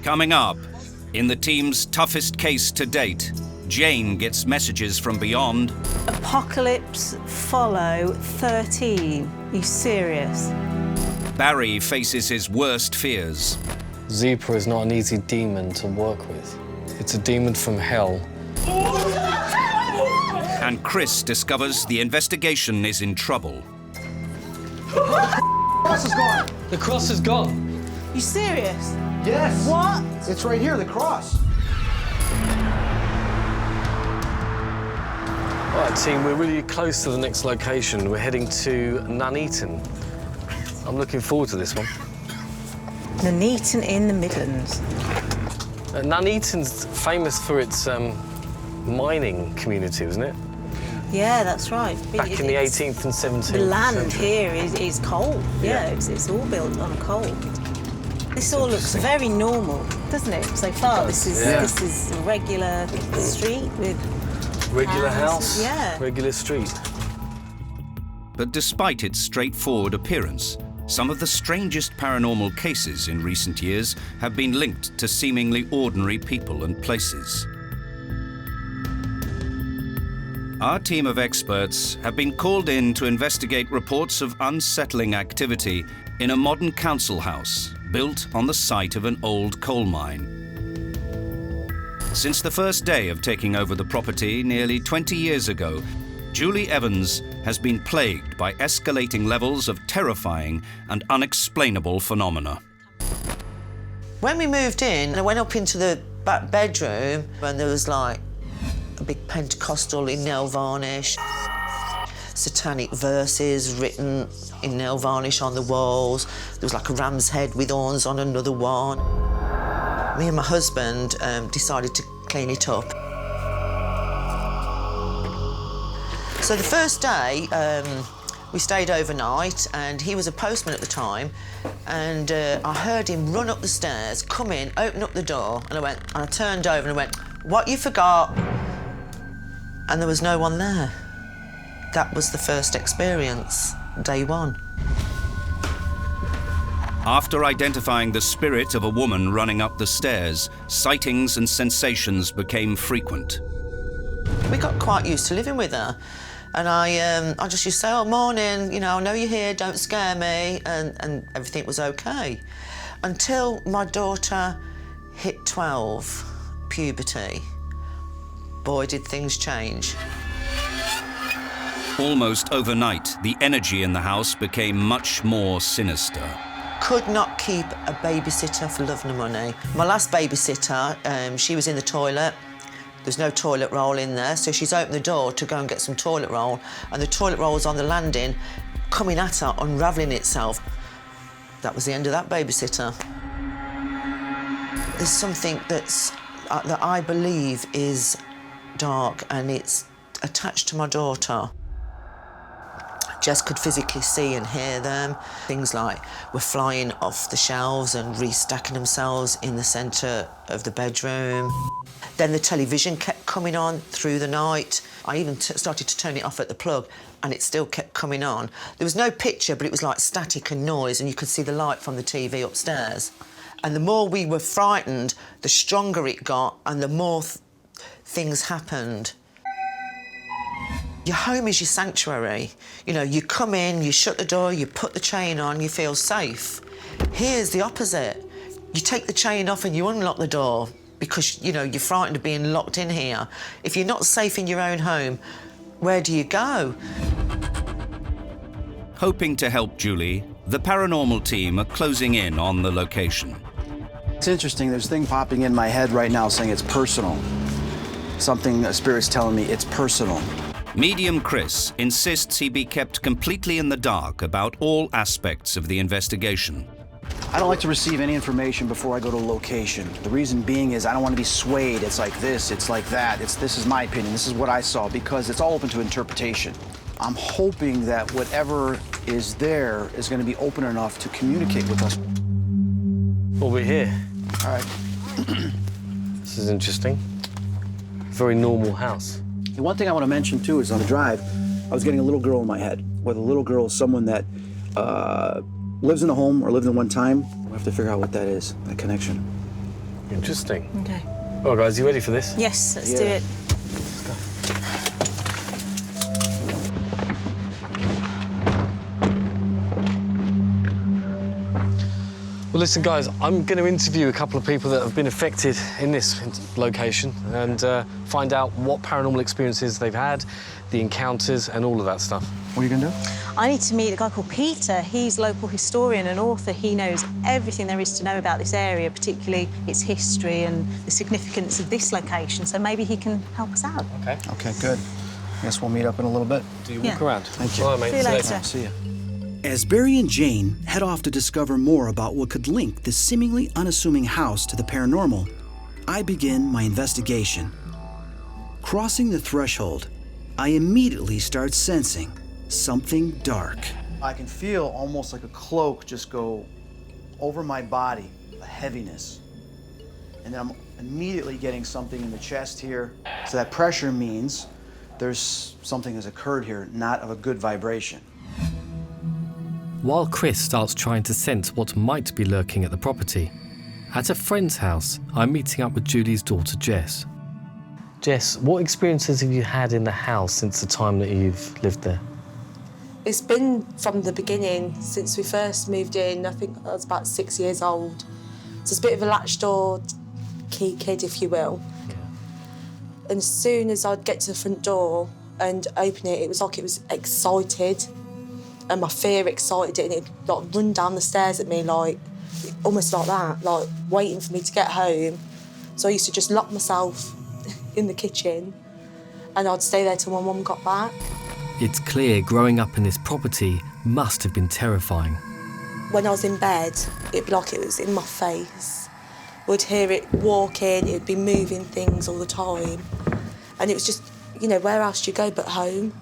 Coming up, in the team's toughest case to date, Jane gets messages from beyond. Apocalypse follow 13. Are you serious? Barry faces his worst fears. Zepar is not an easy demon to work with. It's a demon from hell. And Chris discovers the investigation is in trouble. The cross is gone. The cross is gone. You serious? Yes. What? It's right here, the cross. All right, team, we're really close to the next location. We're heading to Nuneaton. I'm looking forward to this one. Nuneaton in the Midlands. Nuneaton's famous for its mining community, isn't it? Yeah, that's right. Back in the 18th and 17th The land century. here is coal. Yeah, it's all built on coal. This all looks very normal, doesn't it? So far, this is a regular street with regular houses. house, Yeah. regular street. But despite its straightforward appearance, some of the strangest paranormal cases in recent years have been linked to seemingly ordinary people and places. Our team of experts have been called in to investigate reports of unsettling activity in a modern council house built on the site of an old coal mine. Since the first day of taking over the property nearly 20 years ago, Julie Evans has been plagued by escalating levels of terrifying and unexplainable phenomena. When we moved in, I went up into the back bedroom and there was like a big Pentecostal in nail varnish, satanic verses written in nail varnish on the walls. There was like a ram's head with horns on another one. Me and my husband decided to clean it up. So the first day, we stayed overnight, and he was a postman at the time, and I heard him run up the stairs, come in, open up the door, and I turned over and I went, "What you forgot?" And there was no one there. That was the first experience, day one. After identifying the spirit of a woman running up the stairs, sightings and sensations became frequent. We got quite used to living with her. And I just used to say, "Oh, morning, you know, I know you're here, don't scare me," and everything was okay. Until my daughter hit 12, puberty. Boy, did things change. Almost overnight, the energy in the house became much more sinister. Could not keep a babysitter for love nor money. My last babysitter, she was in the toilet. There's no toilet roll in there, so she's opened the door to go and get some toilet roll, and the toilet roll was on the landing, coming at her, unravelling itself. That was the end of that babysitter. There's something that I believe is dark, and it's attached to my daughter. Jess could physically see and hear them. Things like were flying off the shelves and restacking themselves in the centre of the bedroom. Then the television kept coming on through the night. I even started to turn it off at the plug, and it still kept coming on. There was no picture, but it was like static and noise, and you could see the light from the TV upstairs. And the more we were frightened, the stronger it got, and the more things happened. Your home is your sanctuary. You know, you come in, you shut the door, you put the chain on, you feel safe. Here's the opposite. You take the chain off and you unlock the door because, you know, you're frightened of being locked in here. If you're not safe in your own home, where do you go? Hoping to help Julie, the paranormal team are closing in on the location. It's interesting, there's a thing popping in my head right now saying it's personal. Something, a spirit's telling me it's personal. Medium Chris insists he be kept completely in the dark about all aspects of the investigation. I don't like to receive any information before I go to a location. The reason being is I don't want to be swayed. It's like this, it's like that. This is my opinion, this is what I saw, because it's all open to interpretation. I'm hoping that whatever is there is going to be open enough to communicate with us. Well, we're here. All right. This is interesting. Very normal house. The one thing I want to mention, too, is on the drive, I was getting a little girl in my head. Whether the little girl is someone that lives in a home or lived in one time, we'll have to figure out what that is, that connection. Interesting. Okay. All right, guys, you ready for this? Yes, let's do it. Well, listen, guys, I'm going to interview a couple of people that have been affected in this location and find out what paranormal experiences they've had, the encounters, and all of that stuff. What are you gonna do? I need to meet a guy called Peter. He's a local historian and author. He knows everything there is to know about this area, particularly its history and the significance of this location. So maybe he can help us out. Okay. Okay, good. Guess we'll meet up in a little bit. Do you Yeah. walk around? Thank you. All right, mate. See you later. See ya. As Barry and Jane head off to discover more about what could link this seemingly unassuming house to the paranormal, I begin my investigation. Crossing the threshold, I immediately start sensing something dark. I can feel almost like a cloak just go over my body, a heaviness. And then I'm immediately getting something in the chest here. So that pressure means there's something has occurred here, not of a good vibration. While Chris starts trying to sense what might be lurking at the property, at a friend's house, I'm meeting up with Julie's daughter, Jess. Jess, what experiences have you had in the house since the time that you've lived there? It's been from the beginning, since we first moved in. I think I was about 6 years old. So it's a bit of a latch door key kid, if you will. Yeah. And as soon as I'd get to the front door and open it, it was like it was excited. And my fear excited it, and it'd like run down the stairs at me, like almost like that, like waiting for me to get home. So I used to just lock myself in the kitchen, and I'd stay there till my mum got back. It's clear growing up in this property must have been terrifying. When I was in bed, it'd be like it was in my face. We'd hear it walking, it'd be moving things all the time. And it was just, you know, where else do you go but home?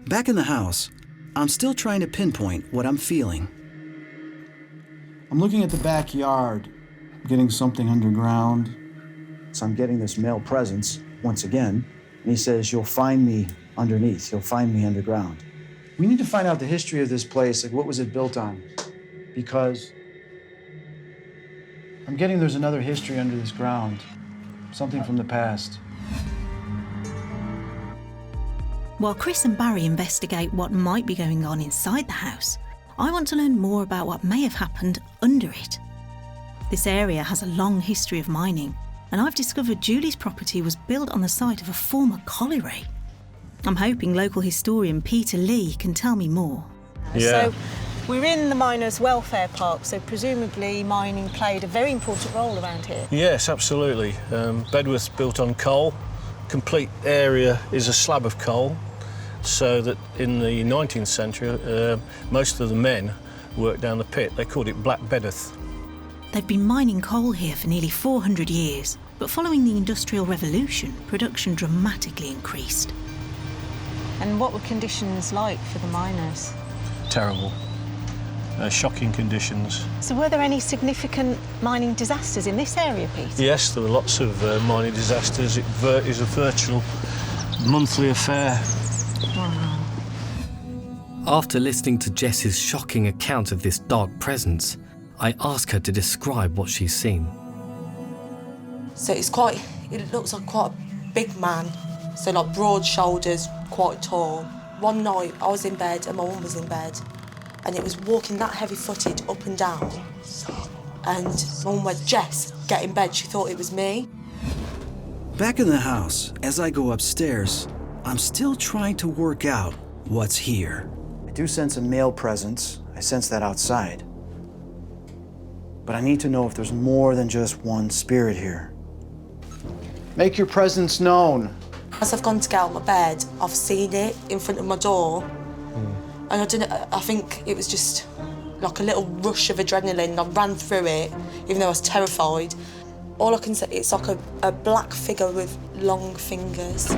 Back in the house, I'm still trying to pinpoint what I'm feeling. I'm looking at the backyard, getting something underground. So I'm getting this male presence once again, and he says, "You'll find me underneath, you'll find me underground." We need to find out the history of this place, like what was it built on? Because I'm getting there's another history under this ground, something from the past. While Chris and Barry investigate what might be going on inside the house, I want to learn more about what may have happened under it. This area has a long history of mining, and I've discovered Julie's property was built on the site of a former colliery. I'm hoping local historian Peter Lee can tell me more. So we're in the Miners' Welfare Park, so presumably mining played a very important role around here. Yes, absolutely. Bedworth's built on coal. Complete area is a slab of coal, so that in the 19th century, most of the men worked down the pit. They called it Black Bedworth. They've been mining coal here for nearly 400 years, but following the Industrial Revolution, production dramatically increased. And what were conditions like for the miners? Terrible. Shocking conditions. So were there any significant mining disasters in this area, Peter? Yes, there were lots of mining disasters. It is a virtual monthly affair. Wow. After listening to Jess's shocking account of this dark presence, I ask her to describe what she's seen. So it looks like quite a big man. So like broad shoulders, quite tall. One night I was in bed and my mum was in bed, and it was walking that heavy-footed up and down. And mum went, "Jess, get in bed." She thought it was me. Back in the house, as I go upstairs, I'm still trying to work out what's here. I do sense a male presence. I sense that outside. But I need to know if there's more than just one spirit here. Make your presence known. As I've gone to get out of my bed, I've seen it in front of my door. And I think it was just like a little rush of adrenaline. I ran through it, even though I was terrified. All I can say, it's like a black figure with long fingers.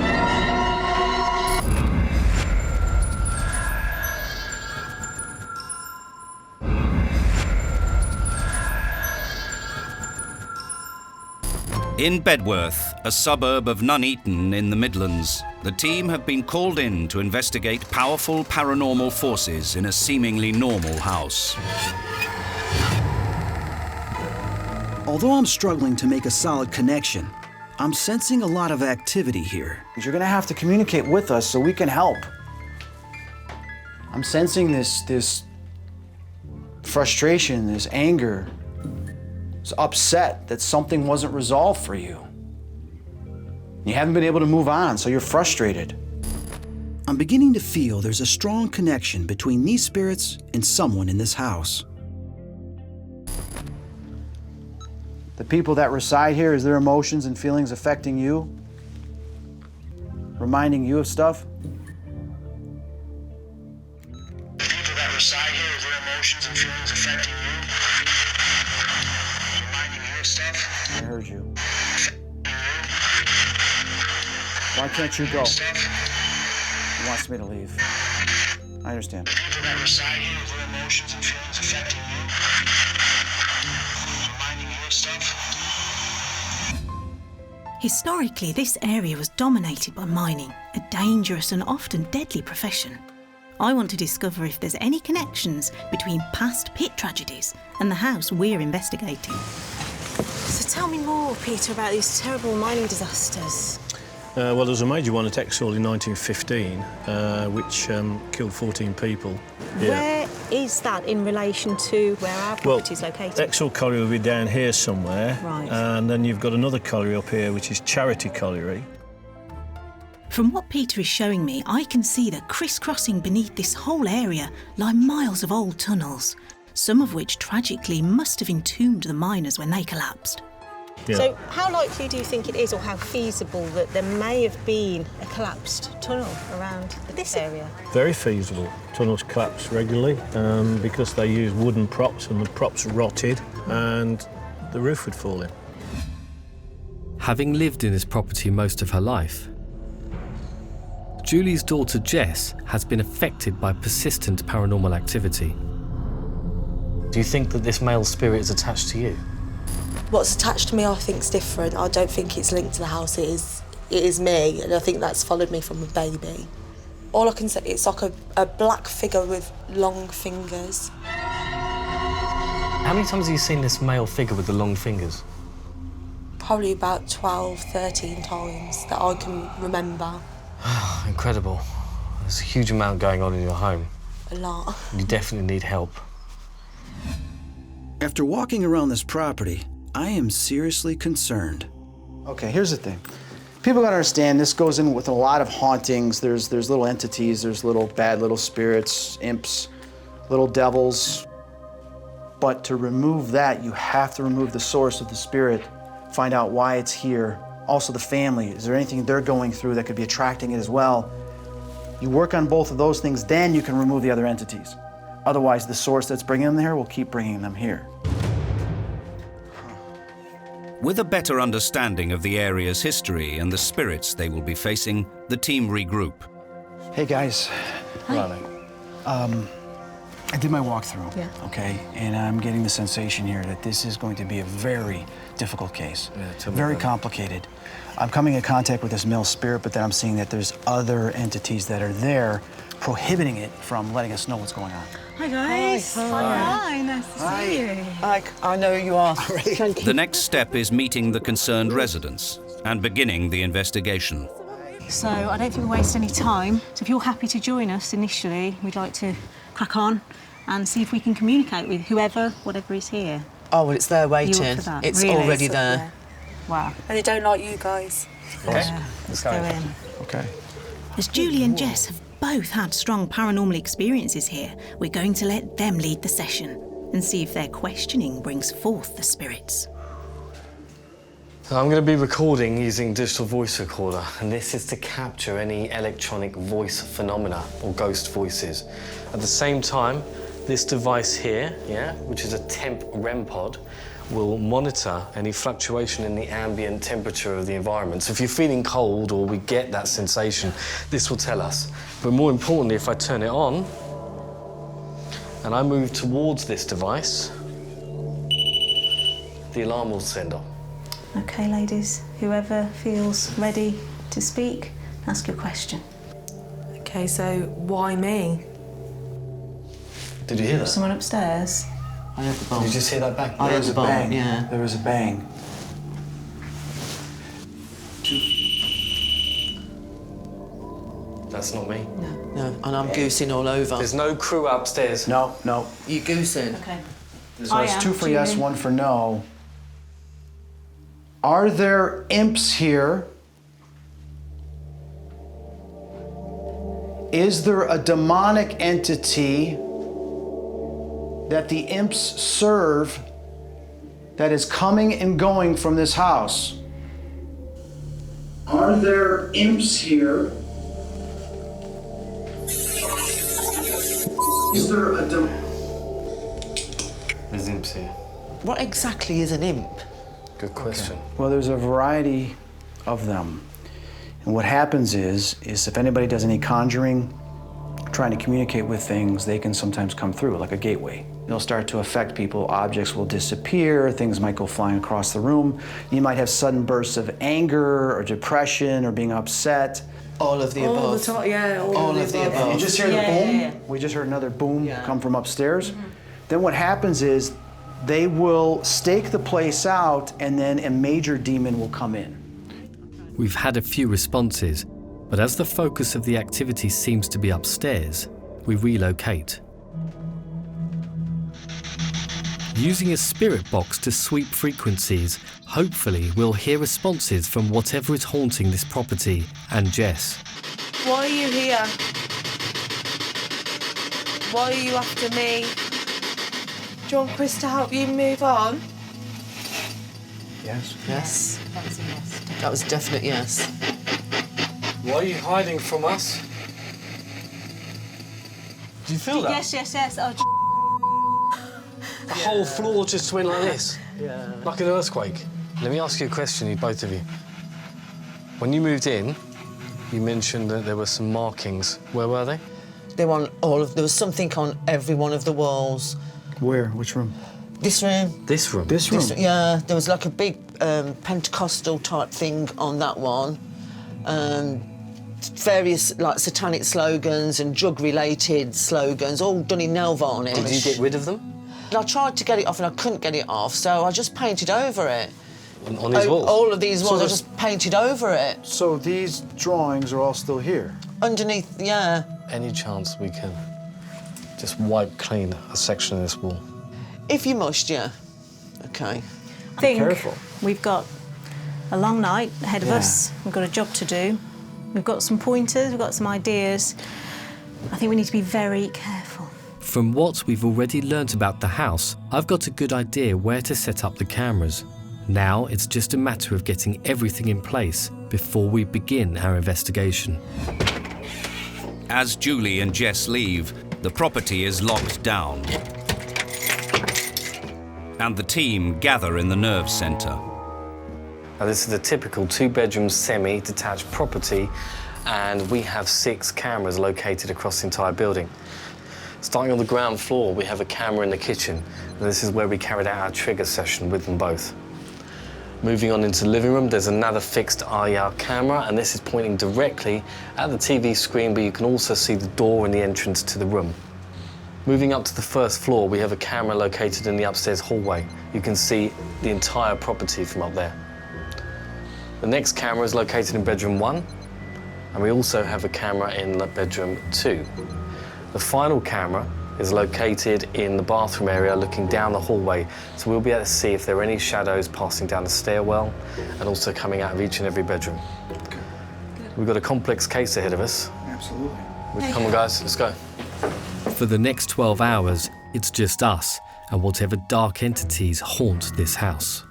In Bedworth, a suburb of Nuneaton in the Midlands, the team have been called in to investigate powerful paranormal forces in a seemingly normal house. Although I'm struggling to make a solid connection, I'm sensing a lot of activity here. You're gonna have to communicate with us so we can help. I'm sensing this frustration, this anger, this upset that something wasn't resolved for you. You haven't been able to move on, so you're frustrated. I'm beginning to feel there's a strong connection between these spirits and someone in this house. The people that reside here, is their emotions and feelings affecting you? Reminding you of stuff? The people that reside here, is their emotions and feelings affecting you? Reminding you of stuff? I heard you. Why can't you go? He wants me to leave. I understand. The people that reside here, is their emotions and feelings affecting you? Reminding you of stuff? Historically, this area was dominated by mining, a dangerous and often deadly profession. I want to discover if there's any connections between past pit tragedies and the house we're investigating. So tell me more, Peter, about these terrible mining disasters. Well, there was a major one at Exhall in 1915, which killed 14 people. Where is that in relation to where our property is located? Exhall Colliery will be down here somewhere. Right. And then you've got another colliery up here, which is Charity Colliery. From what Peter is showing me, I can see that crisscrossing beneath this whole area lie miles of old tunnels, some of which tragically must have entombed the miners when they collapsed. Yeah. So how likely do you think it is, or how feasible, that there may have been a collapsed tunnel around this area? Very feasible. Tunnels collapse regularly because they use wooden props and the props rotted and the roof would fall in. Having lived in this property most of her life, Julie's daughter Jess has been affected by persistent paranormal activity. Do you think that this male spirit is attached to you? What's attached to me, I think, is different. I don't think it's linked to the house. It is me, and I think that's followed me from a baby. All I can say, it's like a black figure with long fingers. How many times have you seen this male figure with the long fingers? Probably about 12, 13 times that I can remember. Incredible. There's a huge amount going on in your home. A lot. You definitely need help. After walking around this property, I am seriously concerned. Okay, here's the thing. People gotta understand this goes in with a lot of hauntings. There's little entities, there's little bad little spirits, imps, little devils. But to remove that, you have to remove the source of the spirit, find out why it's here. Also the family, is there anything they're going through that could be attracting it as well? You work on both of those things, then you can remove the other entities. Otherwise, the source that's bringing them there will keep bringing them here. With a better understanding of the area's history and the spirits they will be facing, the team regroup. Hey guys. Hi. I did my walkthrough, Yeah. okay? And I'm getting the sensation here that this is going to be a very difficult case. Very complicated. I'm coming in contact with this male spirit, but then I'm seeing that there's other entities that are there prohibiting it from letting us know what's going on. Hi, guys. Hi, nice to see you. I know who you are. The next step is meeting the concerned residents and beginning the investigation. So I don't think we'll waste any time. So if you're happy to join us initially, we'd like to crack on and see if we can communicate with whatever is here. Oh, well, it's there waiting. You up for that? It's Really? already It's up there. Wow. And they don't like you guys. Yeah, let's go in. Okay. As Julie and Jess have both had strong paranormal experiences here, we're going to let them lead the session and see if their questioning brings forth the spirits. So I'm going to be recording using digital voice recorder, and this is to capture any electronic voice phenomena or ghost voices. At the same time, this device here, which is a temp REM pod, will monitor any fluctuation in the ambient temperature of the environment. So if you're feeling cold or we get that sensation, this will tell us. But more importantly, if I turn it on and I move towards this device, the alarm will send off. OK, ladies, whoever feels ready to speak, ask your question. OK, so why me? Did you hear that? Someone upstairs? I heard the bong. Did you just hear that bang? I There heard was the a bong, bang. yeah. There was a bang. That's not me. No, and I'm goosing all over. There's no crew upstairs. No, no. You goosing? Okay. So it's 2 for yes, 1 for no. Are there imps here? Is there a demonic entity that the imps serve that is coming and going from this house? Are there imps here? Is there a There's imps here. What exactly is an imp? Good question. Well, there's a variety of them. And what happens is if anybody does any conjuring, trying to communicate with things, they can sometimes come through, like a gateway. They'll start to affect people, objects will disappear, things might go flying across the room. You might have sudden bursts of anger or depression or being upset. All of the above. All the time, yeah. All of the above. You just hear the Yeah, boom. yeah, yeah. We just heard another boom Yeah. come from upstairs. Then what happens is they will stake the place out and then a major demon will come in. We've had a few responses, but as the focus of the activity seems to be upstairs, we relocate. Using a spirit box to sweep frequencies, hopefully we'll hear responses from whatever is haunting this property and Jess. Why are you here? Why are you after me? Do you want Chris to help you move on? Yes? Yes. That was a yes. That was a definite yes. Why are you hiding from us? Do you feel that? Yes, yes, yes. Oh, The whole floor just went like this. Yeah. Like an earthquake. Let me ask you a question, you both of you. When you moved in, you mentioned that there were some markings. Where were they? There was something on every one of the walls. Where? Which room? This room. This room. This room? Yeah, there was like a big Pentecostal type thing on that one. Various like satanic slogans and drug-related slogans, all done in nail varnish. Did you get rid of them? I tried to get it off and I couldn't get it off, so I just painted over it. On these walls? All of these walls, I there's- just painted over it. So these drawings are all still here? Underneath, yeah. Any chance we can just wipe clean a section of this wall? If you must, yeah. Okay. I think careful. we've got a long night ahead of us. We've got a job to do. We've got some pointers, we've got some ideas. I think we need to be very careful. From what we've already learnt about the house, I've got a good idea where to set up the cameras. Now it's just a matter of getting everything in place before we begin our investigation. As Julie and Jess leave, the property is locked down. And the team gather in the nerve centre. Now, this is a typical two-bedroom semi-detached property, and we have 6 cameras located across the entire building. Starting on the ground floor, we have a camera in the kitchen, and this is where we carried out our trigger session with them both. Moving on into the living room, there's another fixed IR camera, and this is pointing directly at the TV screen, but you can also see the door and the entrance to the room. Moving up to the first floor, we have a camera located in the upstairs hallway. You can see the entire property from up there. The next camera is located in bedroom 1, and we also have a camera in bedroom 2. The final camera is located in the bathroom area looking down the hallway, so we'll be able to see if there are any shadows passing down the stairwell and also coming out of each and every bedroom. Okay. We've got a complex case ahead of us. Absolutely. Come on, guys, let's go. For the next 12 hours, it's just us and whatever dark entities haunt this house.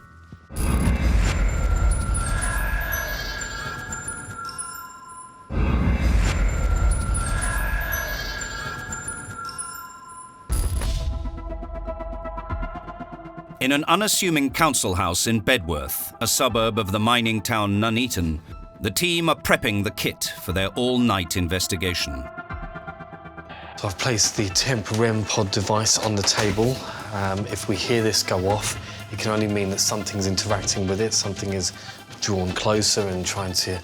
In an unassuming council house in Bedworth, a suburb of the mining town Nuneaton, the team are prepping the kit for their all-night investigation. So I've placed the temp REM pod device on the table. If we hear this go off, it can only mean that something's interacting with it, something is drawn closer and trying to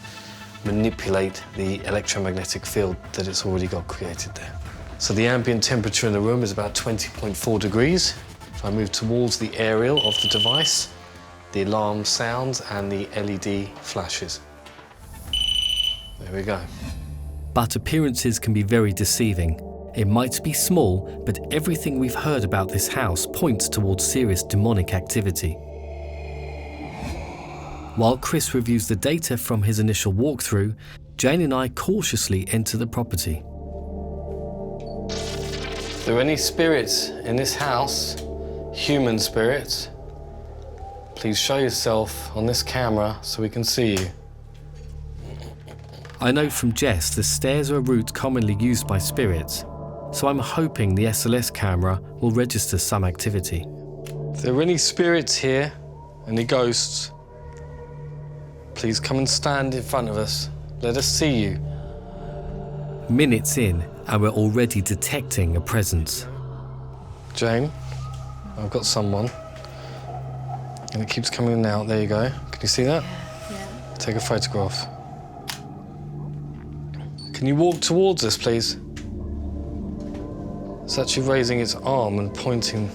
manipulate the electromagnetic field that it's already got created there. So the ambient temperature in the room is about 20.4 degrees. If I move towards the aerial of the device, the alarm sounds and the LED flashes. There we go. But appearances can be very deceiving. It might be small, but everything we've heard about this house points towards serious demonic activity. While Chris reviews the data from his initial walkthrough, Jane and I cautiously enter the property. If there are any spirits in this house, human spirits, please show yourself on this camera so we can see you. I know from Jess the stairs are a route commonly used by spirits, so I'm hoping the SLS camera will register some activity. If there are any spirits here, any ghosts, please come and stand in front of us. Let us see you. Minutes in, and we're already detecting a presence. Jane, I've got someone. And it keeps coming in and out. There you go. Can you see that? Yeah. Take a photograph. Can you walk towards us, please? It's actually raising its arm and pointing.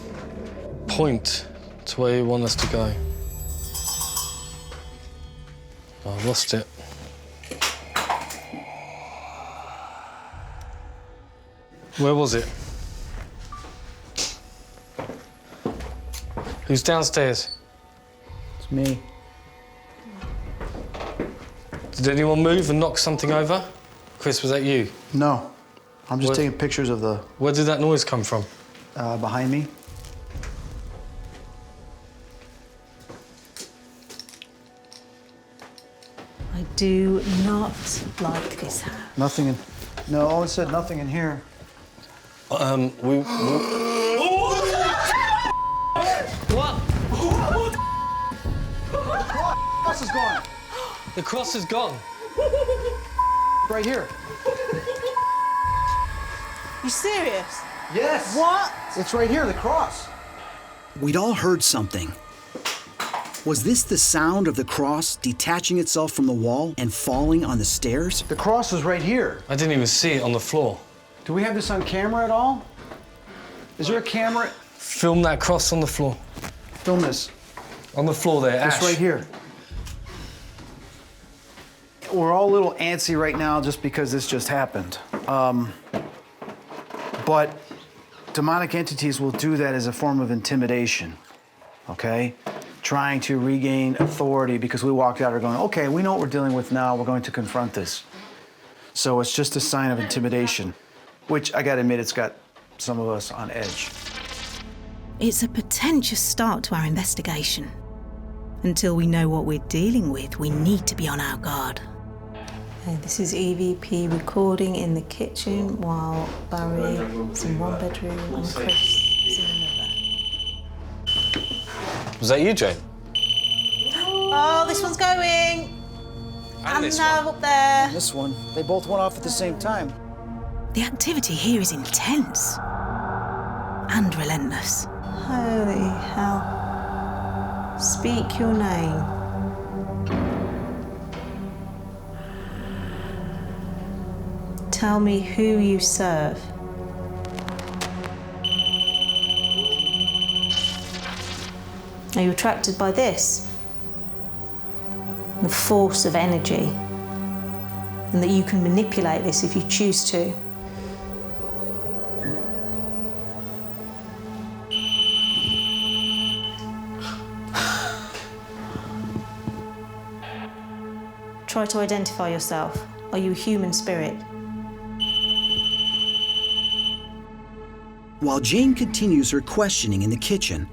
Point to where you want us to go. Oh, I've lost it. Where was it? Who's downstairs? It's me. Did anyone move and knock something over? Chris, was that you? No, I'm just taking pictures of the... Where did that noise come from? Behind me. I do not like this house. Nothing in... No, Owen said nothing in here. What? Cross is gone. The cross is gone. Right here. You serious? Yes. What? It's right here, the cross. We'd all heard something. Was this the sound of the cross detaching itself from the wall and falling on the stairs? The cross is right here. I didn't even see it on the floor. Do we have this on camera at all? Is there a camera? Film that cross on the floor. Film this. On the floor there, Ash. It's right here. We're all a little antsy right now just because this just happened. But demonic entities will do that as a form of intimidation, okay? Trying to regain authority because we walked out here going, okay, we know what we're dealing with now, we're going to confront this. So it's just a sign of intimidation, which I gotta admit, it's got some of us on edge. It's a pretentious start to our investigation. Until we know what we're dealing with, we need to be on our guard. Okay, this is EVP recording in the kitchen while Barry is in one bedroom and Chris is in another. Was that you, Jane? Oh, this one's going! And this now one. up there. This one, they both went off at the same time. The activity here is intense and relentless. Holy hell. Speak your name. Tell me who you serve. Are you attracted by this? The force of energy. And that you can manipulate this if you choose to. Try to identify yourself. Are you a human spirit? While Jane continues her questioning in the kitchen,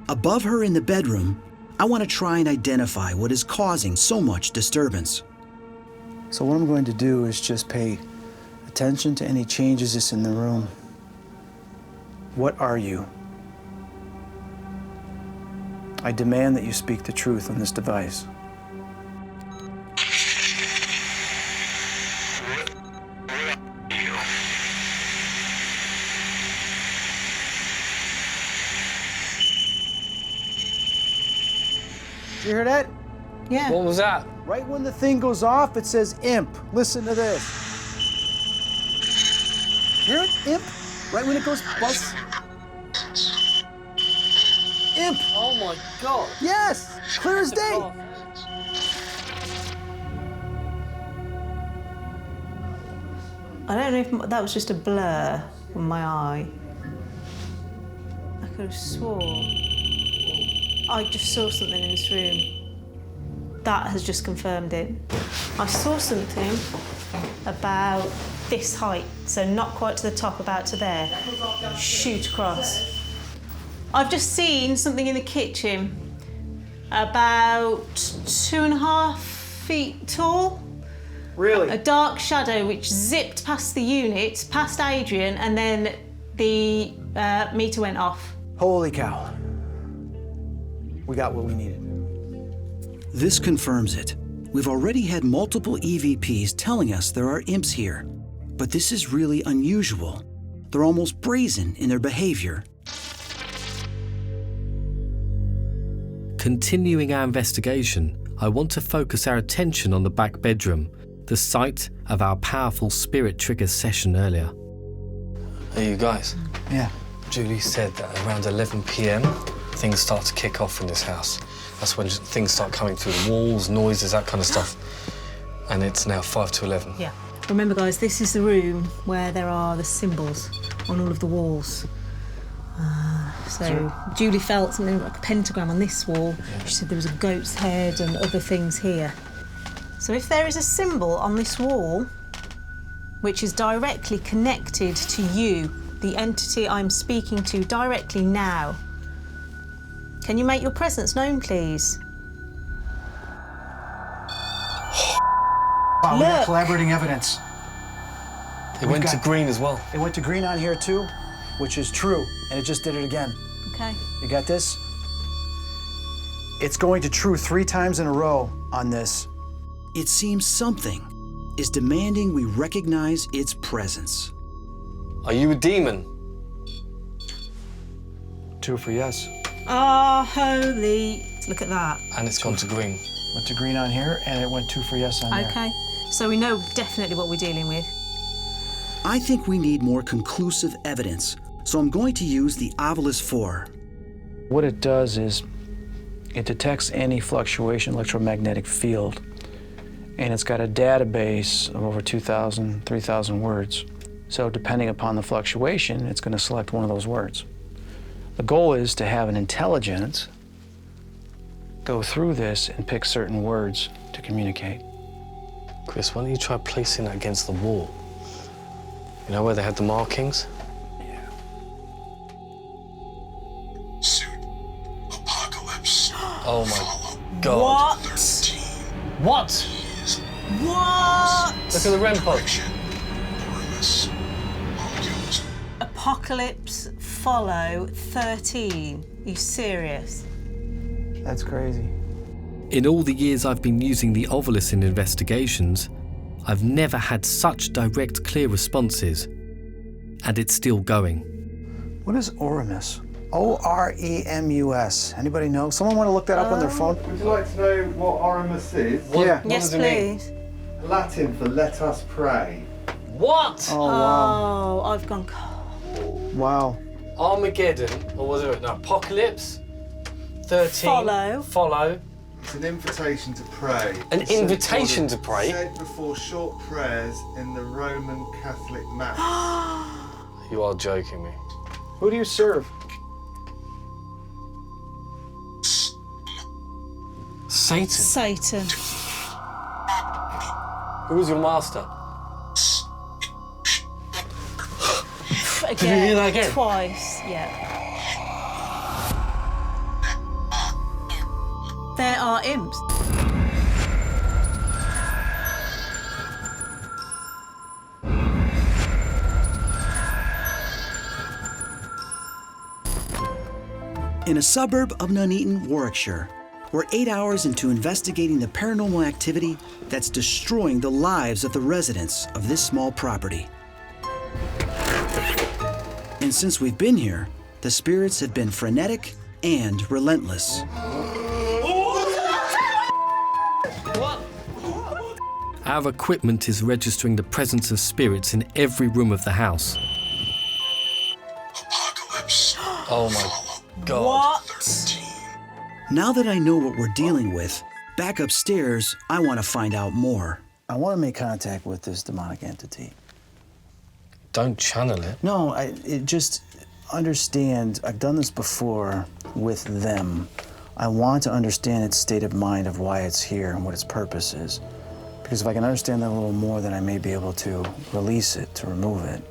above her in the bedroom, I want to try and identify what is causing so much disturbance. So what I'm going to do is just pay attention to any changes that's in the room. What are you? I demand that you speak the truth on this device. You hear that? Yeah. What was that? Right when the thing goes off, it says imp. Listen to this. Hear it? Imp? Right when it goes buzz. Imp! Oh my God! Yes! Clear as day! I don't know if that was just a blur on my eye. I could have swore I just saw something in this room. That has just confirmed it. I saw something about this height, so not quite to the top, about to there, shoot across. I've just seen something in the kitchen about 2.5 feet tall. Really? A dark shadow which zipped past the unit, past Adrian, and then the meter went off. Holy cow. We got what we needed. This confirms it. We've already had multiple EVPs telling us there are imps here. But this is really unusual. They're almost brazen in their behavior. Continuing our investigation, I want to focus our attention on the back bedroom, the site of our powerful spirit trigger session earlier. Hey, you guys. Yeah. Julie said that around 11 p.m. things start to kick off in this house. That's when things start coming through the walls, noises, that kind of stuff. And it's now 5 to 11. Yeah. Remember, guys, this is the room where there are the symbols on all of the walls. So Julie felt something like a pentagram on this wall. She said there was a goat's head and other things here. So if there is a symbol on this wall which is directly connected to you, the entity I'm speaking to directly now, can you make your presence known, please? Wow, we got collaborating evidence. It went to green as well. It went to green on here too, which is true, and it just did it again. Okay. You got this? It's going to true 3 times in a row on this. It seems something is demanding we recognize its presence. Are you a demon? 2 for yes. Ah, holy. Look at that. And it's gone to green. Went to green on here, and it went 2 for yes on there. Okay. So we know definitely what we're dealing with. I think we need more conclusive evidence, so I'm going to use the Ovilus 4. What it does is it detects any fluctuation electromagnetic field, and it's got a database of over 2,000, 3,000 words. So depending upon the fluctuation, it's going to select one of those words. The goal is to have an intelligence go through this and pick certain words to communicate. Chris, why don't you try placing that against the wall? You know where they had the markings? Yeah. Suit Apocalypse. Oh my God. What? What? Look at the REM pod. Apocalypse follow 13. Are you serious? That's crazy. In all the years I've been using the Ovilus in investigations, I've never had such direct, clear responses. And it's still going. What is Oremus? O-R-E-M-U-S. Anybody know? Someone want to look that up on their phone? Would you like to know what Oremus is? Yeah. Yes, please. Latin for let us pray. What? Oh, wow. Oh, I've gone cold. Wow. Armageddon, or was it? No, Apocalypse. 13. Follow. It's an invitation to pray. An invitation to pray? Said before short prayers in the Roman Catholic Mass. You are joking me. Who do you serve? Satan. Satan. Who was your master? Again. Did you hear that again? Twice, yeah. There are imps. In a suburb of Nuneaton, Warwickshire, we're 8 hours into investigating the paranormal activity that's destroying the lives of the residents of this small property. And since we've been here, the spirits have been frenetic and relentless. Our equipment is registering the presence of spirits in every room of the house. Apocalypse. Oh my God. What? nuts. Now that I know what we're dealing with, back upstairs, I want to find out more. I want to make contact with this demonic entity. Don't channel it. No, it just understand. I've done this before with them. I want to understand its state of mind of why it's here and what its purpose is. Because if I can understand that a little more, then I may be able to release it, to remove it.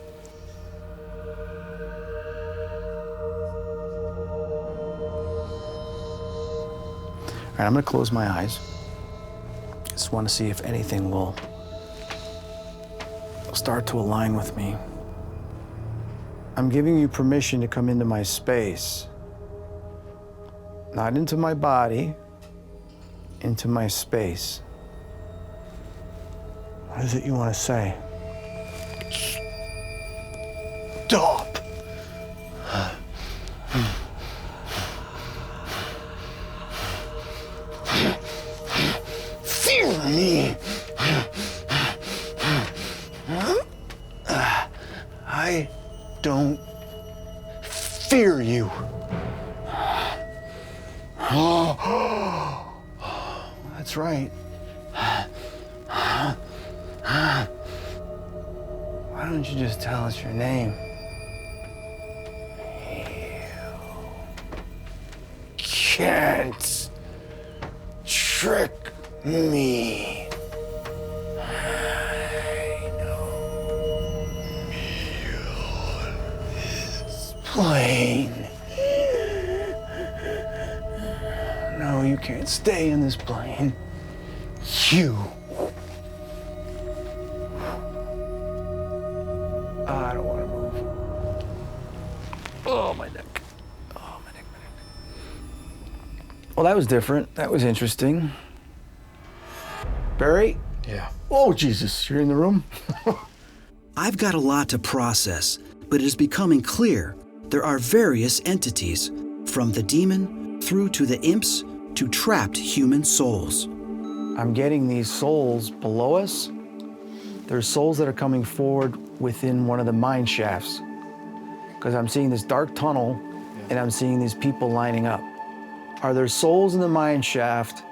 All right, I'm gonna close my eyes. Just want to see if anything will start to align with me. I'm giving you permission to come into my space. Not into my body, into my space. What is it you want to say? Stop! Fear me! I don't fear you. Oh, that's right. Why don't you just tell us your name? You can't trick me. I know this plane. No, you can't stay in this plane. You. I don't want to move. Oh, my neck. Oh, my neck. Well, that was different. That was interesting. Barry? Yeah. Oh, Jesus, you're in the room? I've got a lot to process, but it is becoming clear there are various entities, from the demon through to the imps to trapped human souls. I'm getting these souls below us. There's souls that are coming forward within one of the mine shafts, because I'm seeing this dark tunnel and I'm seeing these people lining up. Are there souls in the mine shaft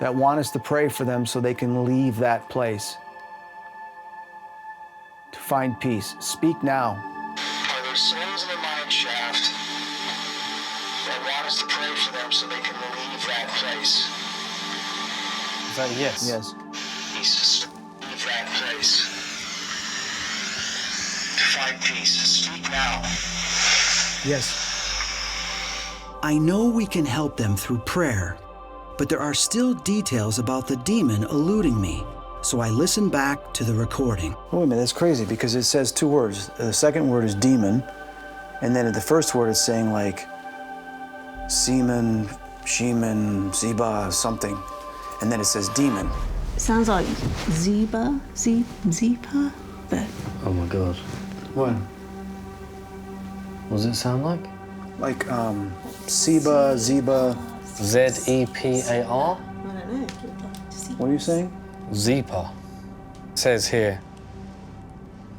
that want us to pray for them so they can leave that place to find peace? Speak now. Are there souls in the mine shaft that want us to pray for them so they can leave that place? Is that a yes? Yes. Jesus, leave that place. To find peace. Speak now. Yes. I know we can help them through prayer, but there are still details about the demon eluding me, so I listen back to the recording. Wait a minute, that's crazy because it says two words. The second word is demon, and then the first word is saying like semen, shemen, zeba, something, and then it says demon. Sounds like Zepar, but Oh my God. What? What does it sound like? Like Seba, Zeba. Z-E-P-A-R? I don't know. What are you saying? Zepar. It says here,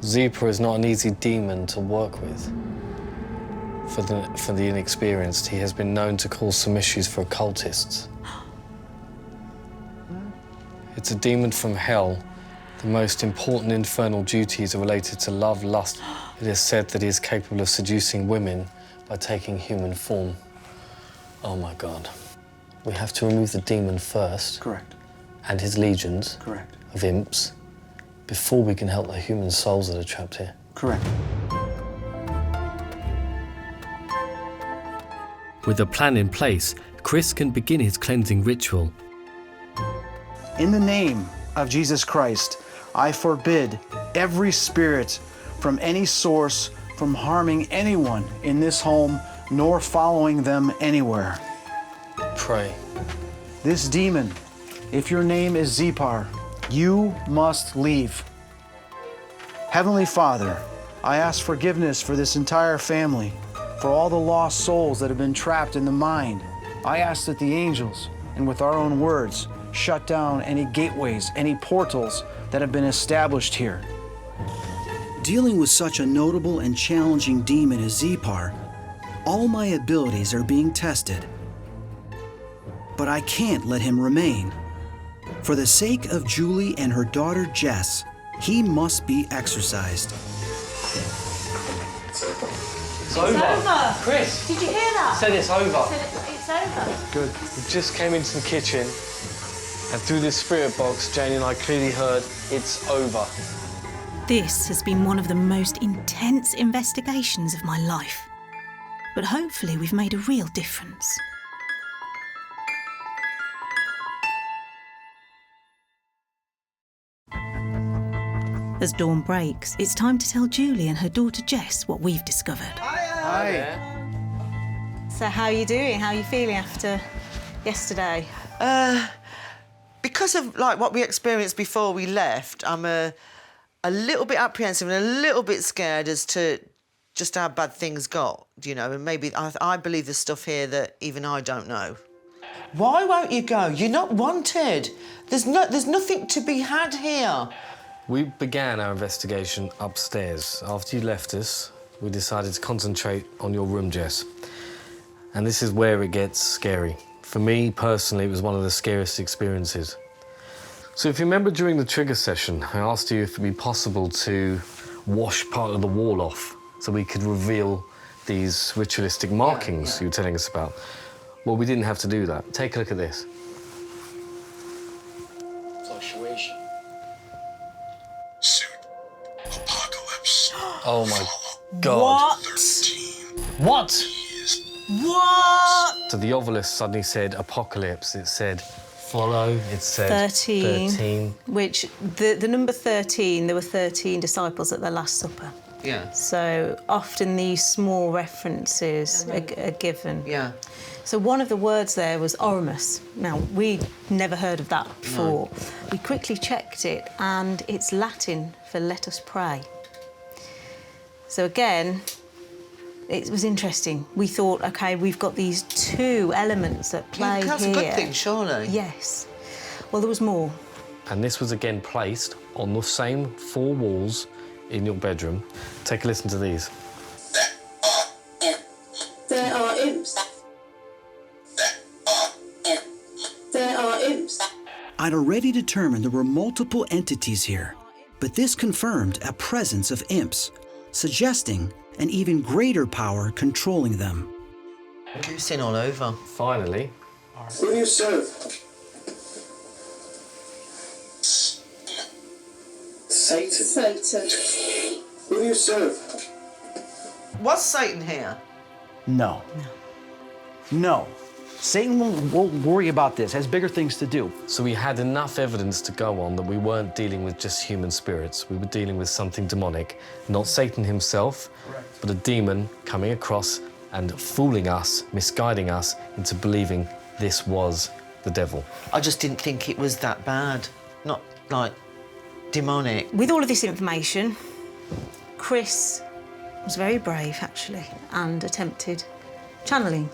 Zepar is not an easy demon to work with. For the inexperienced, he has been known to cause some issues for occultists. It's a demon from hell. The most important infernal duties are related to love, lust. It is said that he is capable of seducing women by taking human form. Oh my God. We have to remove the demon first. Correct. And his legions. Correct. Of imps, before we can help the human souls that are trapped here. Correct. With a plan in place, Chris can begin his cleansing ritual. In the name of Jesus Christ, I forbid every spirit from any source from harming anyone in this home nor following them anywhere. Pray. This demon, if your name is Zepar, you must leave. Heavenly Father, I ask forgiveness for this entire family, for all the lost souls that have been trapped in the mind. I ask that the angels, and with our own words, shut down any gateways, any portals that have been established here. Dealing with such a notable and challenging demon as Zepar, All my abilities are being tested. But I can't let him remain. For the sake of Julie and her daughter Jess, he must be exorcised. It's over. Chris! Did you hear that? Said it's over. It's over. Good. We just came into the kitchen, and through this spirit box, Jane and I clearly heard it's over. This has been one of the most intense investigations of my life. But hopefully we've made a real difference. As dawn breaks, it's time to tell Julie and her daughter Jess what we've discovered. Hi. So how are you doing? How are you feeling after yesterday? Because of like what we experienced before we left, I'm a little bit apprehensive and a little bit scared as to just how bad things got, you know, and maybe I believe there's stuff here that even I don't know. Why won't you go? You're not wanted. There's nothing to be had here. We began our investigation upstairs. After you left us, we decided to concentrate on your room, Jess. And this is where it gets scary. For me, personally, it was one of the scariest experiences. So if you remember during the trigger session, I asked you if it'd be possible to wash part of the wall off so we could reveal these ritualistic markings you were telling us about. Well, we didn't have to do that. Take a look at this. Fluctuation. Suit. Apocalypse. Oh my God. What? 13. What? What? So the obelisk suddenly said apocalypse. It said follow. It said 13. Which, the number 13, there were 13 disciples at the Last Supper. Yeah. So often these small references are given. Yeah. So one of the words there was Oramus. Now, we'd never heard of that before. No. We quickly checked it, and it's Latin for let us pray. So again, it was interesting. We thought, OK, we've got these two elements at play That's here. a good thing, surely. Yes. Well, there was more. And this was again placed on the same four walls in your bedroom. Take a listen to these. There are imps. There are imps. I'd already determined there were multiple entities here, but this confirmed a presence of imps, suggesting an even greater power controlling them. Goosing all over. Finally. Who do you serve? Satan. Satan. Who do you serve? Was Satan here? No. No. Satan won't worry about this, has bigger things to do. So we had enough evidence to go on that we weren't dealing with just human spirits. We were dealing with something demonic. Not Satan himself, but a demon coming across and fooling us, misguiding us into believing this was the devil. I just didn't think it was that bad. Not, like, demonic. With all of this information, Chris was very brave, actually, and attempted channeling.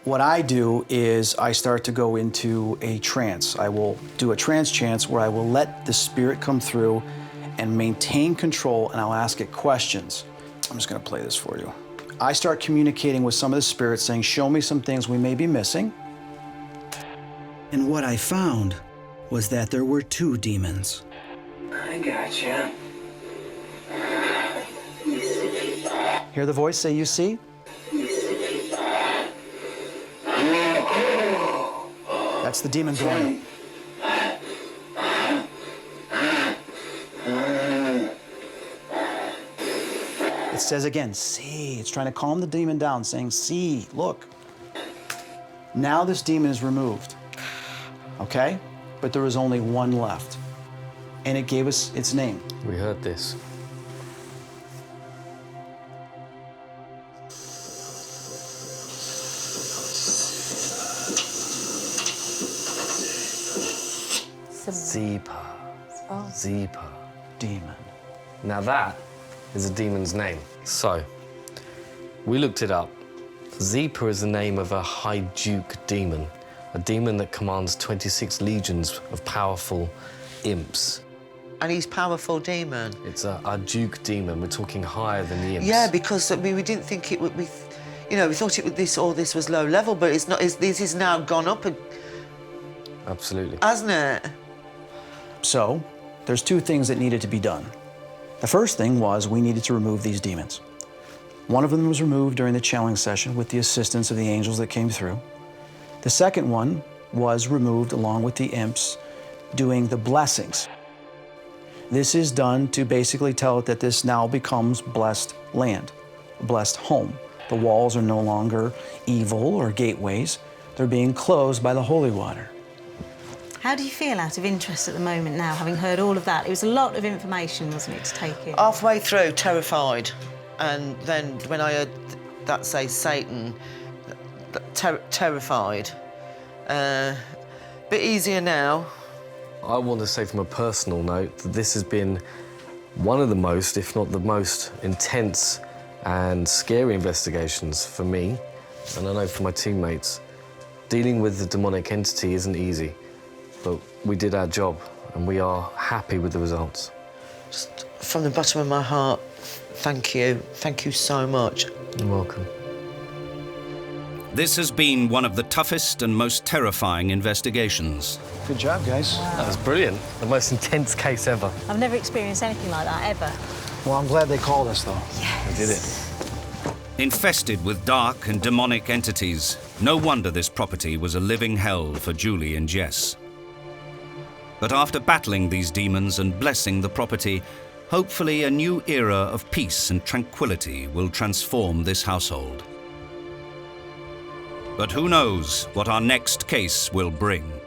What I do is I start to go into a trance. I will do a trance chance where I will let the spirit come through and maintain control, and I'll ask it questions. I'm just gonna play this for you. I start communicating with some of the spirits saying, show me some things we may be missing. And what I found was that there were two demons. I gotcha. Hear the voice say, you see? That's the demon going. It says again, see. It's trying to calm the demon down, saying, see, look. Now this demon is removed, okay? But there is only one left. And it gave us its name. We heard this. Zepar. Oh. Zepar. Demon. Now that is a demon's name. So, we looked it up. Zepar is the name of a High Duke demon, a demon that commands 26 legions of powerful imps. And he's powerful demon. It's a Duke demon. We're talking higher than the imps. Yeah, because I mean, we didn't think it would be, You know, we thought all this was low level, but it's not. This is now gone up, Absolutely. hasn't it? So, there's two things that needed to be done. The first thing was we needed to remove these demons. One of them was removed during the channeling session with the assistance of the angels that came through. The second one was removed along with the imps doing the blessings. This is done to basically tell it that this now becomes blessed land, a blessed home. The walls are no longer evil or gateways. They're being closed by the holy water. How do you feel out of interest at the moment now, having heard all of that? It was a lot of information, wasn't it, to take in? Halfway through, terrified. And then when I heard that say Satan, terrified. Bit easier now. I want to say from a personal note that this has been one of the most, if not the most, intense and scary investigations for me, and I know for my teammates. Dealing with the demonic entity isn't easy, but we did our job and we are happy with the results. Just from the bottom of my heart, thank you. Thank you so much. You're welcome. This has been one of the toughest and most terrifying investigations. Good job, guys. That was brilliant. The most intense case ever. I've never experienced anything like that, ever. Well, I'm glad they called us, though. We did it. Infested with dark and demonic entities, no wonder this property was a living hell for Julie and Jess. But after battling these demons and blessing the property, hopefully a new era of peace and tranquility will transform this household. But who knows what our next case will bring?